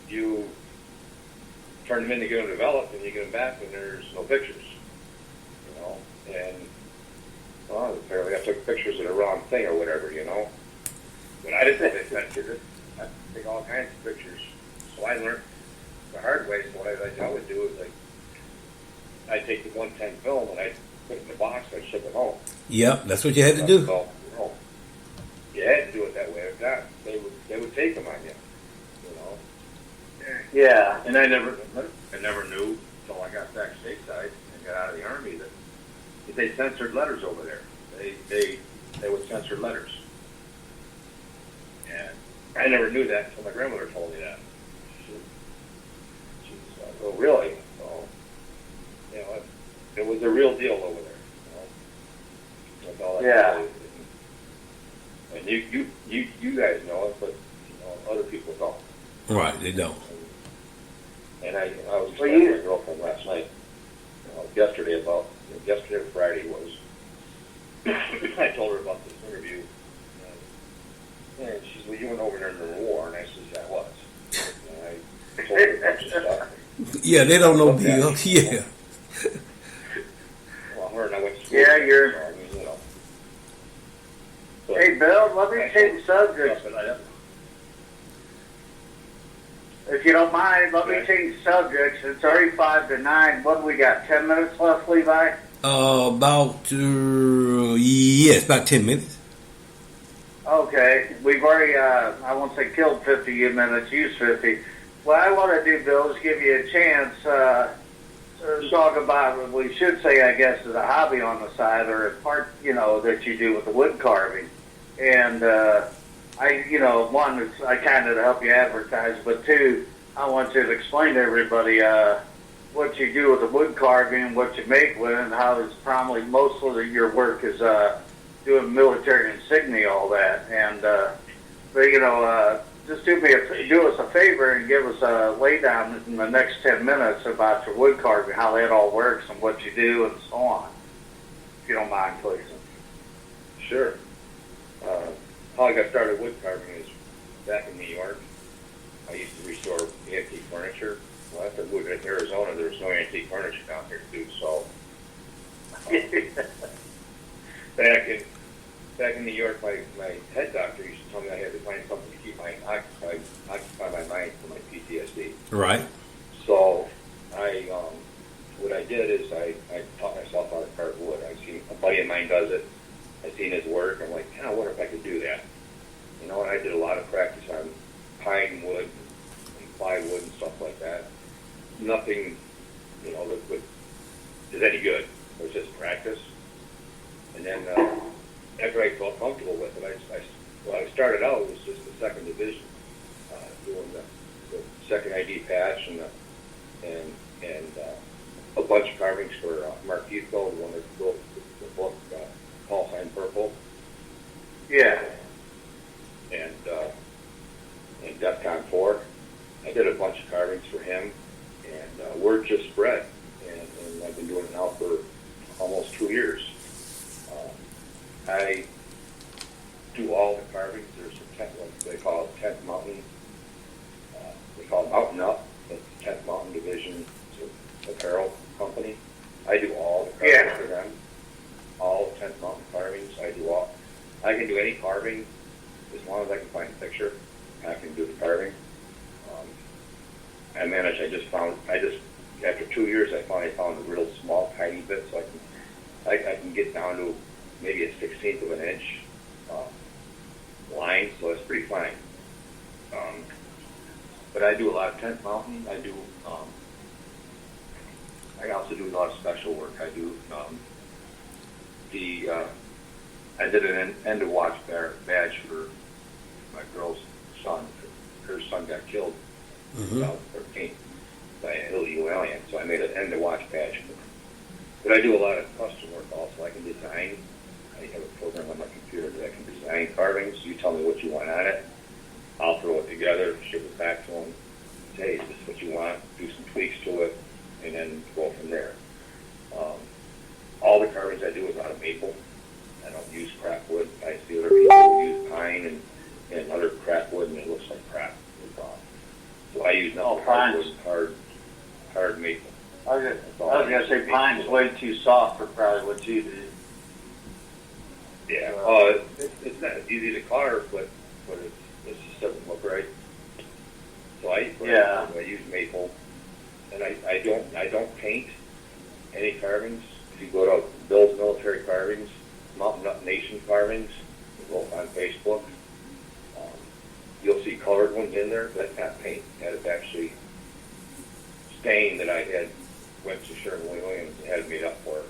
you turn them in to get them developed, and you get them back, and there's no pictures, you know. And well, apparently I took pictures of the wrong thing or whatever, you know. But I didn't take pictures. I take all kinds of pictures. So I learned the hard way. So what I would do is I'd take the 110 film and I'd put it in the box and I'd ship it home. Yep, that's what you had to do. So, you know, you had to do it that way. If not, they would take them on you, you know. Yeah. And I never knew until I got back stateside and got out of the Army that they censored letters over there. They would censor letters. And I never knew that until my grandmother told me that. She was like, oh, really? So, you know, it was a real deal over there. You know? That's all I Yeah. can say. And you guys know it, but you know, other people don't. Right, they don't. And I was talking to my girlfriend last night, yesterday or Friday was, I told her about this interview, and she said, well, you went over there during the war, and I said, yeah, I was. And I told her a bunch of stuff. Yeah, they don't know Bill. Yeah. Well, her and I went to school. Yeah, together, so, I mean, you know. But Hey, Bill, let me change subjects. If you don't mind, let me change subjects. It's already 5 to 9. What do we got, 10 minutes left, Levi? Yes, about 10 minutes. Okay. We've already, I won't say killed 50 minutes, used 50. What I want to do, Bill, is give you a chance to talk about what we should say, I guess, is a hobby on the side or a part, you know, that you do with the wood carving. And, one, it's, I kind of to help you advertise, but two, I want you to explain to everybody what you do with the wood carving, what you make with it, and how it's probably most of your work is doing military insignia, all that. And just do us a favor and give us a lay down in the next 10 minutes about your wood carving, how that all works, and what you do, and so on. If you don't mind, please. Sure. How I got started wood carving is back in New York. I used to restore antique furniture. Well, after moving to Arizona, there was no antique furniture down here to do. So back in New York, my head doctor used to tell me I had to find something to keep occupy my mind for my PTSD. Right. So what I did is I taught myself how to carve wood. I seen a buddy of mine does it. I seen his work. I'm like, I wonder if I could do that. You know, and I did a lot of practice on pine wood and plywood and stuff like that. Nothing, you know, that is any good. It was just practice. And then after I felt comfortable with it, I started out was just the second division, doing the second ID patch and a bunch of carvings for Mark Yuko, the one that wrote the book Call Sign Purple. Yeah. And DEFCON 4. I did a bunch of carvings for him, and word just spread. And I've been doing it now for almost 2 years. I do all the carvings. There's a tent, what they call it 10th Mountain. They call it Mountain Up. It's 10th Mountain Division. It's an apparel company. I do all the carvings for them. All 10th Mountain I can do any carving as long as I can find a picture. I can do the carving. I managed. After 2 years, I finally found a real small, tiny bit, so I can get down to maybe a 1/16 of an inch line, so it's pretty fine. But I do a lot of tent mounting. I also do a lot of special work. I do I did an end of watch badge for my girl's son. Her son got killed in 2013 by an illegal alien, so I made an end of watch badge for her. But I do a lot of custom work also. I can design. I have a program on my computer that I can design carvings. You tell me what you want on it. I'll throw it together, ship it back to them. Say, is this what you want? Do some tweaks to it, and then go from there. All the carvings I do is out of maple. I don't use crap wood. I see other people who use pine and other crap wood, and it looks like crap. So I use nothing hard maple. I was gonna say pine's way too soft for probably what you do. Yeah, it's not as easy to carve, but it just doesn't look right. So I use maple, and I don't paint any carvings. If you go to Bill's Military Carvings, Mountain Up Nation Carvings, both on Facebook, you'll see colored ones in there. That's not paint. That is actually stain that I had went to Sherwin-Williams and had it made up for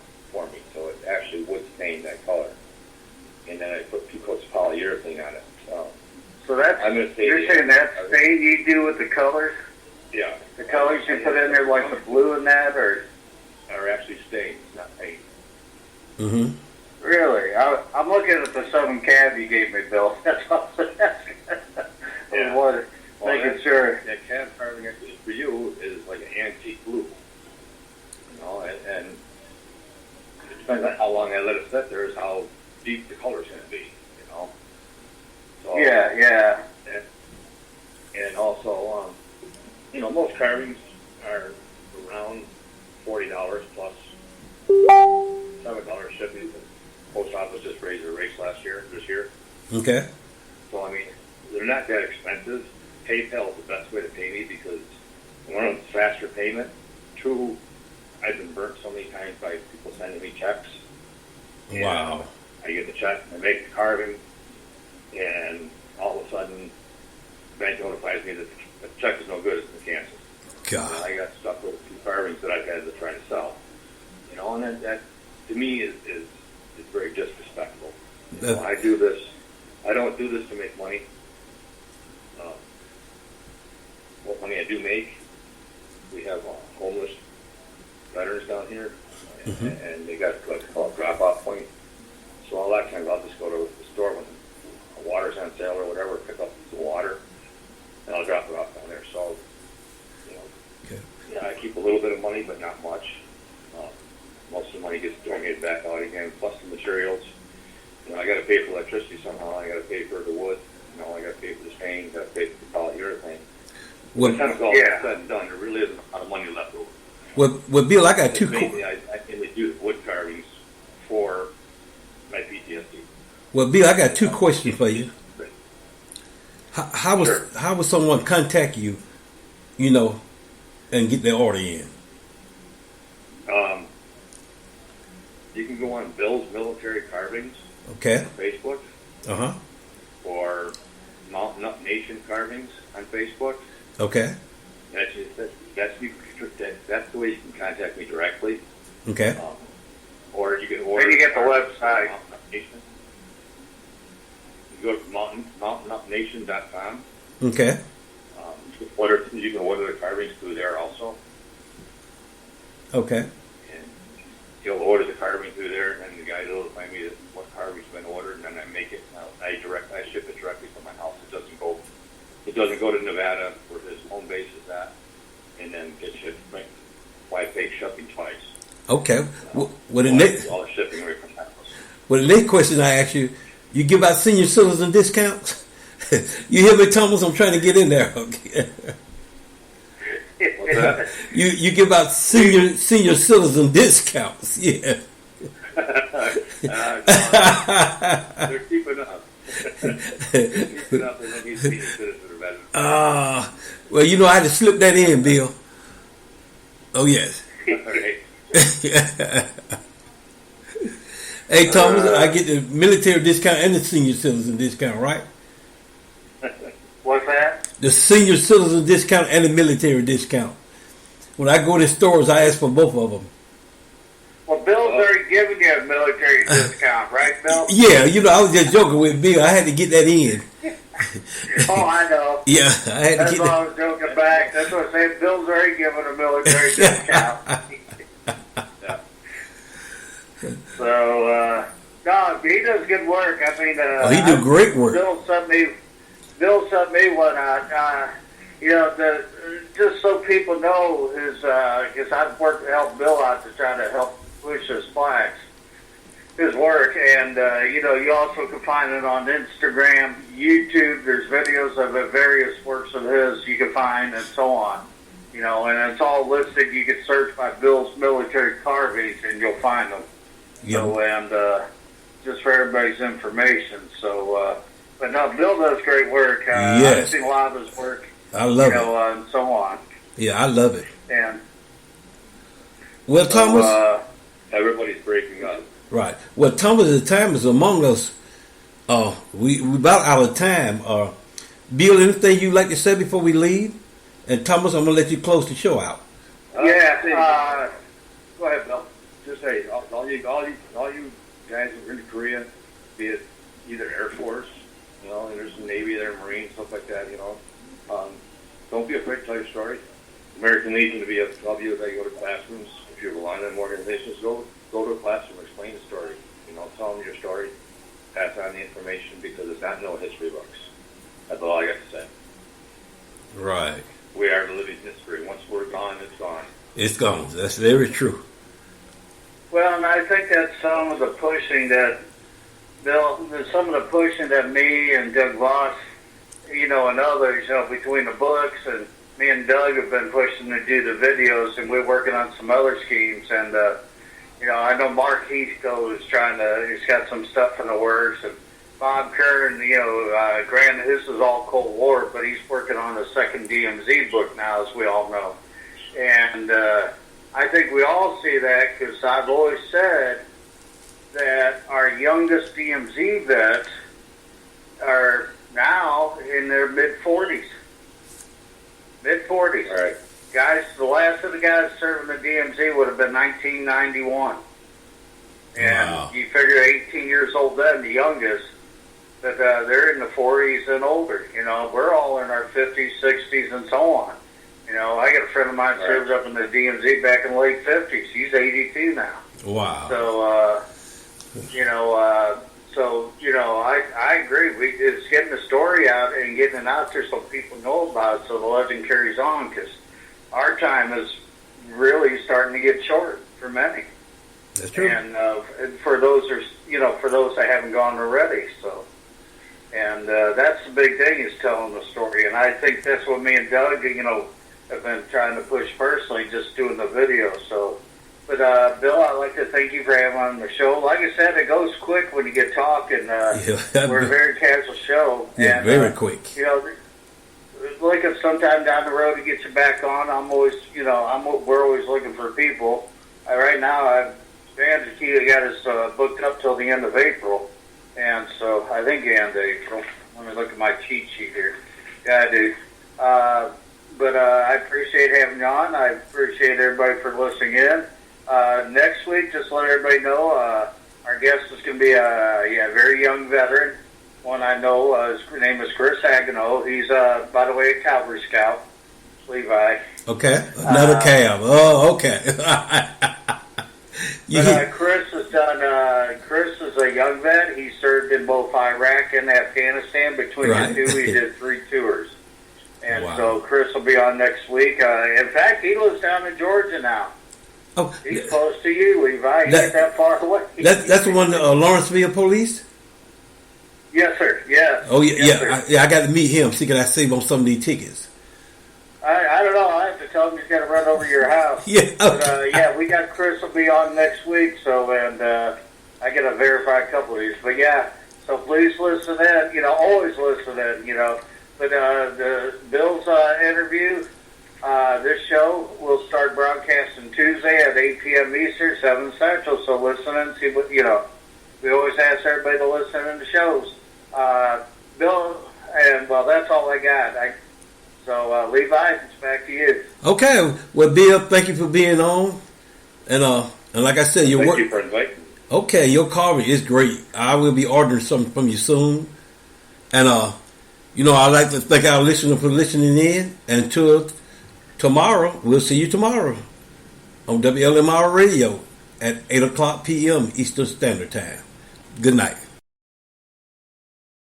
me. So it actually would stain that color. And then I put 2 coats of polyurethane on it. So that's, you're saying that's stain you do with the colors? Yeah. The colors you put in there, like the blue and that, or? Are actually stains, not paint. Mm-hmm. Really? I'm looking at the Southern cab you gave me, Bill. That's what I was asking. Yeah. Making sure. That cab carving I did for you is like an antique blue. You know, and it depends on how long I let it sit there is how deep the color's going to be, you know. So, Yeah. And also, most carvings are around $40 plus $7 shipping. The post office just raised their rates this year. Okay. So, they're not that expensive. PayPal is the best way to pay me because, one, it's faster payment. 2, I've been burnt so many times by people sending me checks. Wow. I get the check, I make the carving, and all of a sudden, the bank notifies me that the check is no good, it's been canceled. God. And I got stuck with a few carvings that I've had to try to sell. And that to me is very disrespectful. I do this. I don't do this to make money. What money I do make, we have homeless veterans down here, and they got what's called a drop-off point. So a lot of times I'll just go to the store when the water's on sale or whatever, pick up the water, and I'll drop it off down there. So, I keep a little bit of money, but not much. Most of the money gets donated back out again, plus the materials. I got to pay for electricity somehow. I got to pay for the wood. I got to pay for the stain. Got to pay for the polyurethane. By the time it's all said and done, there really isn't a lot of money left over. Well, Bill, I got two. I mainly do the wood carvings for my PTSD. Well, Bill, I got 2 questions for you. How would someone contact you, and get their order in? You can go on Bill's Military Carvings. Okay. On Facebook. Or Mountain Up Nation Carvings on Facebook. Okay. That's the way you can contact me directly. Okay. Or you can order. Then you get the website. Mountain Up Nation. You go to mountainupnation.com. Okay. You can order the carvings through there also. Okay. And you'll order the carving through there, and the guy will notify me what carving's been ordered, and then I make it. I ship it directly from my house. It doesn't go to Nevada where his home base is at, and then get shipped. Why pay shipping twice? Okay. All the shipping away from my house. Well, the next question I ask you: you give out senior citizen discounts? You hear me, Thomas? I'm trying to get in there. Okay. What's that? You give out senior citizen discounts? Yeah. They're keeping up. They're keeping up. They don't need to be citizens or better. Well, you know, I had to slip that in, Bill. Oh, yes. All right. Hey, Thomas, I get the military discount and the senior citizen discount, right? What's that? The senior citizen discount and the military discount. When I go to stores, I ask for both of them. Well, Bill's already giving you a military discount, right, Bill? Yeah, you know, I was just joking with Bill. I had to get that in. Oh, I know. Yeah, I had to That's get why that. I was joking back. That's what I said. Bill's already giving a military discount. Yeah. So, no, he does good work. I mean, He do great work. Bill sent me one out. You know, just so people know because I've worked to help Bill out to try to help push his flags, his work, and you know, you also can find it on Instagram, YouTube. There's videos of the various works of his you can find, and so on. You know, and it's all listed. You can search by Bill's military carvings, and you'll find them. Yeah. So, and just for everybody's information. So, but no, Bill does great work. Yes. I've seen a lot of his work. I love you know, and so on. Yeah, I love it. And Well, so, Thomas, Everybody's breaking up. right. Well, Thomas, the time is among us. We about out of time. Bill, anything you'd like to say before we leave? And Thomas, I'm gonna let you close the show out. yeah, Go ahead, Bill. Just say all you guys who are in Korea, be it either Air Force, you know, and there's the Navy there, Marines, stuff like that, you know. Don't be afraid to tell your story. American Legion to be a love you if I go to classrooms. If you're relying on organizations, go to a classroom, explain the story. You know, tell them your story, pass on the information because it's not no history books. That's all I got to say. Right. We are the living history. Once we're gone, it's gone. It's gone. That's very true. well, and I think that's some of the pushing that Bill, some of the pushing that me and Doug Voss, you know, and others, you know, between the books, and me and Doug have been pushing to do the videos, and we're working on some other schemes. And you know, I know Mark Heathco is he's got some stuff in the works, and Bob Kern, you know, granted his is all Cold War, but he's working on the second DMZ book now, as we all know. And I think we all see that because I've always said that our youngest DMZ vets are now in their mid-40s. Mid-40s. All right. Guys, the last of the guys serving the DMZ would have been 1991. And Wow. you figure 18 years old then, the youngest, that they're in the 40s and older. You know, we're all in our 50s, 60s, and so on. You know, I got a friend of mine served up in the DMZ back in the late 50s. He's 82 now. Wow. So, you know, I agree. It's getting the story out and getting it out there so people know about it, so the legend carries on. Because our time is really starting to get short for many, That's true. and for those that haven't gone already. So, and that's the big thing, is telling the story. And I think that's what me and Doug, you know, have been trying to push personally, just doing the video. So. But, Bill, I'd like to thank you for having on the show. Like I said, it goes quick when you get talking. We're a very casual show. Yeah, and, very quick. You know, like if sometime down the road to get you back on, I'm always, you know, we're always looking for people. Right now, Dan's got us booked up till the end of April. And so I think the end of April. Let me look at my cheat sheet here. Yeah, I do. But I appreciate having you on. I appreciate everybody for listening in. Next week, just let everybody know, our guest is going to be a very young veteran. One I know, his name is Chris Agano. He's, by the way, a Cavalry Scout, Levi. Okay. Another cab. Oh, okay. Chris has done. Chris is a young vet. He served in both Iraq and Afghanistan. Between Right. the two, he did 3 tours. And Wow. so Chris will be on next week. In fact, he lives down in Georgia now. Oh, He's close to you, Levi. He's not that far away. that's the one, Lawrenceville Police? Yes, sir. Yes. Oh, yeah, Yes, sir. I got to meet him. See, can I save on some of these tickets? I don't know. I have to tell him he's got to run over your house. Yeah, But, okay. yeah, we got Chris will be on next week. So, and I got to verify a couple of these, but yeah. So please listen in. Always listen in. But the Bill's interview, this show will start broadcasting Tuesday at 8 p.m. Eastern, 7 Central. So listen and see what We always ask everybody to listen in the shows. Bill, and that's all I got. So Levi, it's back to you. Okay, well, Bill, thank you for being on, and like I said, your work. Thank you for inviting me. Okay, your coffee is great. I will be ordering something from you soon, and I'd like to thank our listeners for listening in. And until tomorrow, we'll see you tomorrow on WLMR Radio at 8 o'clock p.m. Eastern Standard Time. Good night.